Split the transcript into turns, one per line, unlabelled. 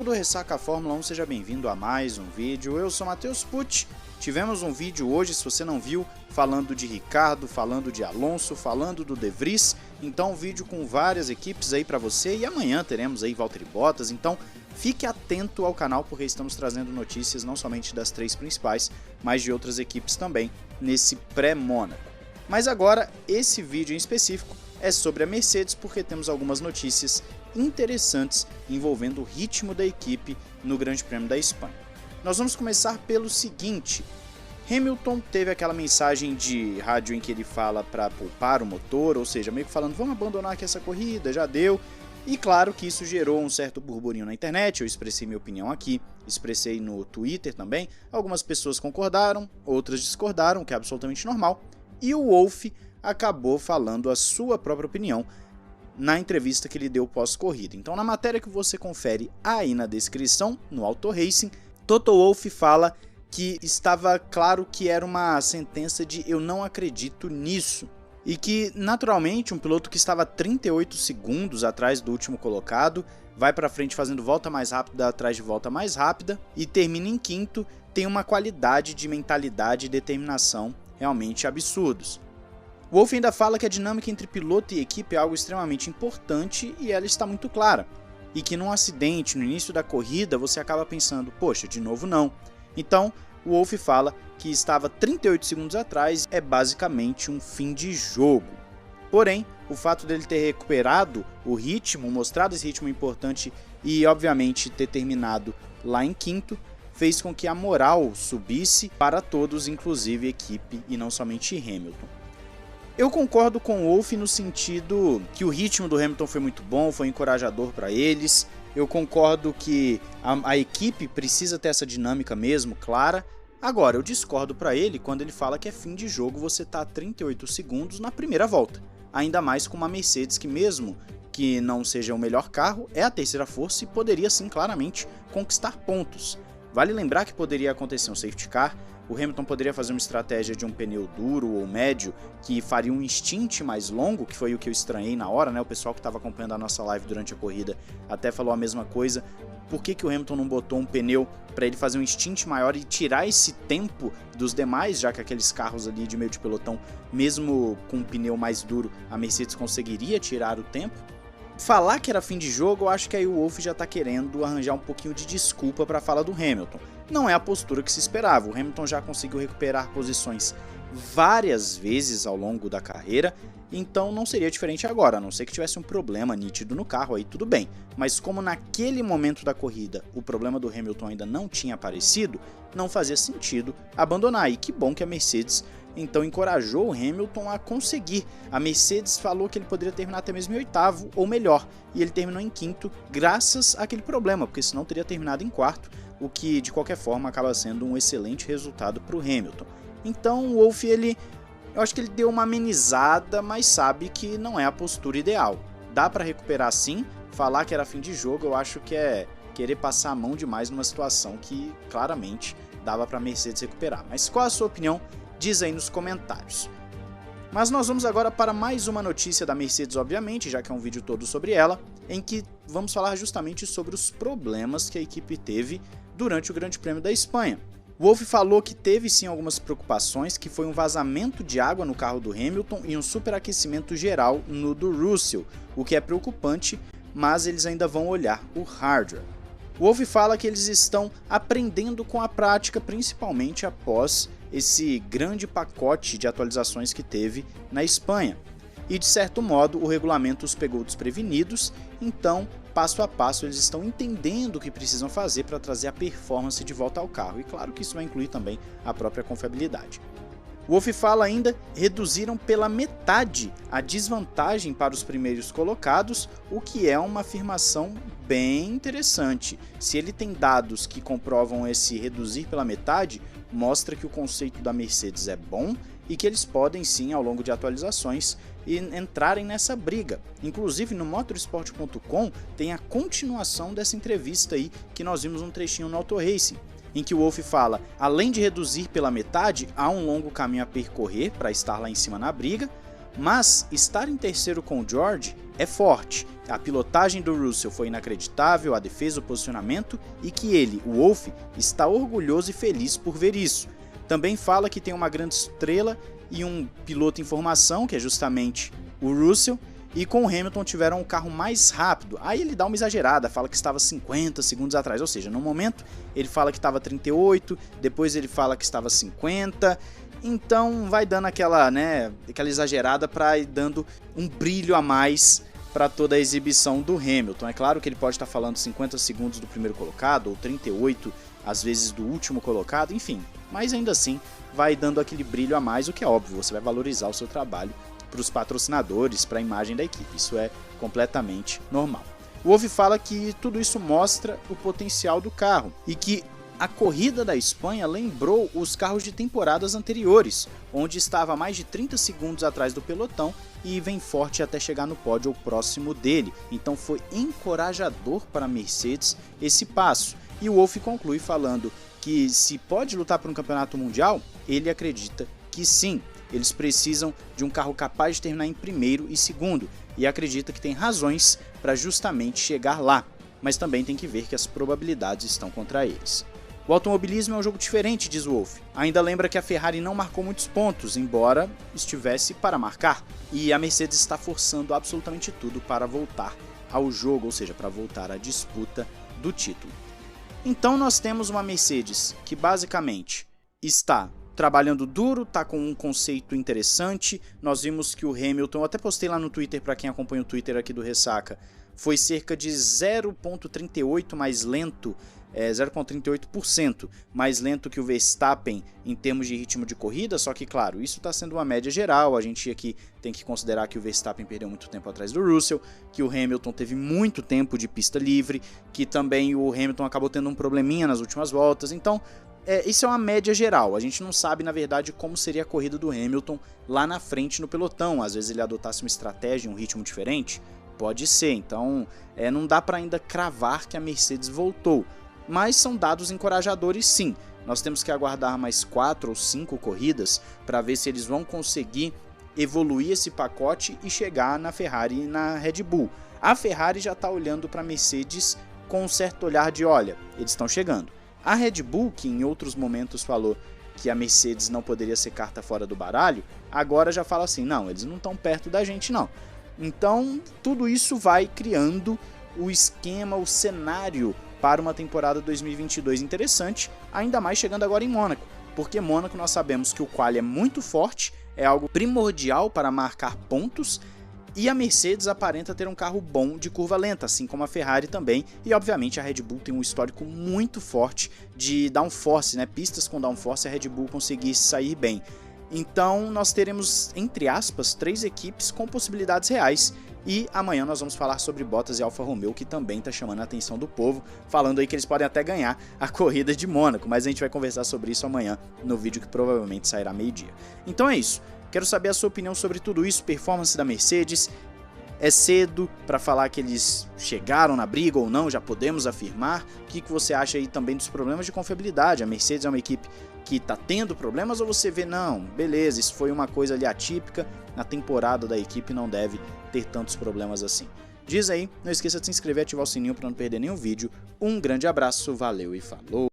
Do Ressaca Fórmula 1, seja bem-vindo a mais um vídeo. Eu sou Matheus Pucci. Tivemos um vídeo hoje, se você não viu, falando de Ricardo, falando de Alonso, falando do De Vries. Então um vídeo com várias equipes aí para você, e amanhã teremos aí Valtteri Bottas. Então fique atento ao canal, porque estamos trazendo notícias não somente das três principais, mas de outras equipes também nesse pré-Mônaco. Mas agora esse vídeo em específico é sobre a Mercedes, porque temos algumas notícias interessantes envolvendo o ritmo da equipe no Grande Prêmio da Espanha. Nós vamos começar pelo seguinte: Hamilton teve aquela mensagem de rádio em que ele fala para poupar o motor, ou seja, meio que falando, vamos abandonar aqui essa corrida, já deu. E claro que isso gerou um certo burburinho na internet. Eu expressei minha opinião aqui, expressei no Twitter também. Algumas pessoas concordaram, outras discordaram, que é absolutamente normal. E o Wolff acabou falando a sua própria opinião na entrevista que ele deu pós-corrida. Então, na matéria que você confere aí na descrição, no Auto Racing, Toto Wolff fala que estava claro que era uma sentença de eu não acredito nisso. E que, naturalmente, um piloto que estava 38 segundos atrás do último colocado, vai para frente fazendo volta mais rápida atrás de volta mais rápida e termina em quinto, tem uma qualidade de mentalidade e determinação realmente absurdos. Wolff ainda fala que a dinâmica entre piloto e equipe é algo extremamente importante e ela está muito clara. E que num acidente, no início da corrida, você acaba pensando, poxa, de novo não. Então, o Wolff fala que estava 38 segundos atrás é basicamente um fim de jogo. Porém, o fato dele ter recuperado o ritmo, mostrado esse ritmo importante e, obviamente, ter terminado lá em quinto, fez com que a moral subisse para todos, inclusive equipe e não somente Hamilton. Eu concordo com o Wolff no sentido que o ritmo do Hamilton foi muito bom, foi encorajador para eles. Eu concordo que a equipe precisa ter essa dinâmica mesmo, clara. Agora, eu discordo para ele quando ele fala que é fim de jogo você tá a 38 segundos na primeira volta. Ainda mais com uma Mercedes que, mesmo que não seja o melhor carro, é a terceira força e poderia sim claramente conquistar pontos. Vale lembrar que poderia acontecer um safety car. O Hamilton poderia fazer uma estratégia de um pneu duro ou médio que faria um stint mais longo, que foi o que eu estranhei na hora, né? O pessoal que estava acompanhando a nossa live durante a corrida até falou a mesma coisa. Por que o Hamilton não botou um pneu para ele fazer um stint maior e tirar esse tempo dos demais, já que aqueles carros ali de meio de pelotão, mesmo com um pneu mais duro, a Mercedes conseguiria tirar o tempo? Falar que era fim de jogo, eu acho que aí o Wolff já está querendo arranjar um pouquinho de desculpa para a fala do Hamilton. Não é a postura que se esperava. O Hamilton já conseguiu recuperar posições várias vezes ao longo da carreira, então não seria diferente agora, a não ser que tivesse um problema nítido no carro, aí tudo bem. Mas como naquele momento da corrida o problema do Hamilton ainda não tinha aparecido, não fazia sentido abandonar. E que bom que a Mercedes então encorajou o Hamilton a conseguir. A Mercedes falou que ele poderia terminar até mesmo em oitavo ou melhor, e ele terminou em quinto graças àquele problema, porque senão teria terminado em quarto, o que de qualquer forma acaba sendo um excelente resultado para o Hamilton. Então o Wolff, eu acho que ele deu uma amenizada, mas sabe que não é a postura ideal. Dá para recuperar sim, falar que era fim de jogo eu acho que é querer passar a mão demais numa situação que claramente dava para a Mercedes recuperar. Mas qual a sua opinião? Diz aí nos comentários. Mas nós vamos agora para mais uma notícia da Mercedes, obviamente, já que é um vídeo todo sobre ela, em que vamos falar justamente sobre os problemas que a equipe teve durante o Grande Prêmio da Espanha. O Wolff falou que teve sim algumas preocupações, que foi um vazamento de água no carro do Hamilton e um superaquecimento geral no do Russell, o que é preocupante, mas eles ainda vão olhar o hardware. O Wolff fala que eles estão aprendendo com a prática, principalmente após esse grande pacote de atualizações que teve na Espanha. E de certo modo o regulamento os pegou desprevenidos, então passo a passo eles estão entendendo o que precisam fazer para trazer a performance de volta ao carro. E claro que isso vai incluir também a própria confiabilidade. O Wolff fala ainda, reduziram pela metade a desvantagem para os primeiros colocados, o que é uma afirmação bem interessante. Se ele tem dados que comprovam esse reduzir pela metade, mostra que o conceito da Mercedes é bom e que eles podem sim, ao longo de atualizações, entrarem nessa briga. Inclusive no motorsport.com tem a continuação dessa entrevista aí que nós vimos um trechinho no Auto Racing, em que o Wolff fala, além de reduzir pela metade, há um longo caminho a percorrer para estar lá em cima na briga, mas estar em terceiro com o George é forte. A pilotagem do Russell foi inacreditável, a defesa, o posicionamento, e que ele, o Wolff, está orgulhoso e feliz por ver isso. Também fala que tem uma grande estrela e um piloto em formação, que é justamente o Russell, e com o Hamilton tiveram um carro mais rápido. Aí ele dá uma exagerada, fala que estava 50 segundos atrás, ou seja, no momento ele fala que estava 38, depois ele fala que estava 50, então vai dando aquela exagerada para ir dando um brilho a mais para toda a exibição do Hamilton. É claro que ele pode estar falando 50 segundos do primeiro colocado, ou 38 às vezes do último colocado, enfim, mas ainda assim vai dando aquele brilho a mais, o que é óbvio, você vai valorizar o seu trabalho para os patrocinadores, para a imagem da equipe, isso é completamente normal. O Wolff fala que tudo isso mostra o potencial do carro e que a corrida da Espanha lembrou os carros de temporadas anteriores, onde estava mais de 30 segundos atrás do pelotão e vem forte até chegar no pódio ou próximo dele. Então foi encorajador para a Mercedes esse passo. E o Wolff conclui falando que se pode lutar por um campeonato mundial, ele acredita que sim. Eles precisam de um carro capaz de terminar em primeiro e segundo, e acredita que tem razões para justamente chegar lá, mas também tem que ver que as probabilidades estão contra eles. O automobilismo é um jogo diferente, diz o Wolff. Ainda lembra que a Ferrari não marcou muitos pontos, embora estivesse para marcar, e a Mercedes está forçando absolutamente tudo para voltar ao jogo, ou seja, para voltar à disputa do título. Então nós temos uma Mercedes que basicamente está trabalhando duro, tá com um conceito interessante. Nós vimos que o Hamilton, eu até postei lá no Twitter para quem acompanha o Twitter aqui do Ressaca, foi cerca de 0,38 mais lento, 0,38% mais lento que o Verstappen em termos de ritmo de corrida, só que claro, isso está sendo uma média geral, a gente aqui tem que considerar que o Verstappen perdeu muito tempo atrás do Russell, que o Hamilton teve muito tempo de pista livre, que também o Hamilton acabou tendo um probleminha nas últimas voltas, então isso é uma média geral, a gente não sabe na verdade como seria a corrida do Hamilton lá na frente no pelotão, às vezes ele adotasse uma estratégia, um ritmo diferente, pode ser, então não dá para ainda cravar que a Mercedes voltou, mas são dados encorajadores sim, nós temos que aguardar mais 4 ou 5 corridas para ver se eles vão conseguir evoluir esse pacote e chegar na Ferrari e na Red Bull. A Ferrari já está olhando para a Mercedes com um certo olhar de olha, eles estão chegando. A Red Bull, que em outros momentos falou que a Mercedes não poderia ser carta fora do baralho, agora já fala assim, não, eles não estão perto da gente não. Então tudo isso vai criando o esquema, o cenário para uma temporada 2022 interessante, ainda mais chegando agora em Mônaco, porque Mônaco nós sabemos que o quali é muito forte, é algo primordial para marcar pontos, e a Mercedes aparenta ter um carro bom de curva lenta, assim como a Ferrari também, e obviamente a Red Bull tem um histórico muito forte de downforce, pistas com downforce a Red Bull conseguir sair bem. Então nós teremos, entre aspas, 3 equipes com possibilidades reais, e amanhã nós vamos falar sobre Bottas e Alfa Romeo, que também está chamando a atenção do povo, falando aí que eles podem até ganhar a corrida de Mônaco, mas a gente vai conversar sobre isso amanhã no vídeo que provavelmente sairá meio-dia. Então é isso. Quero saber a sua opinião sobre tudo isso, performance da Mercedes. É cedo para falar que eles chegaram na briga ou não, já podemos afirmar. O que você acha aí também dos problemas de confiabilidade? A Mercedes é uma equipe que está tendo problemas ou você vê, não, beleza, isso foi uma coisa ali atípica, na temporada da equipe não deve ter tantos problemas assim. Diz aí, não esqueça de se inscrever e ativar o sininho para não perder nenhum vídeo. Um grande abraço, valeu e falou!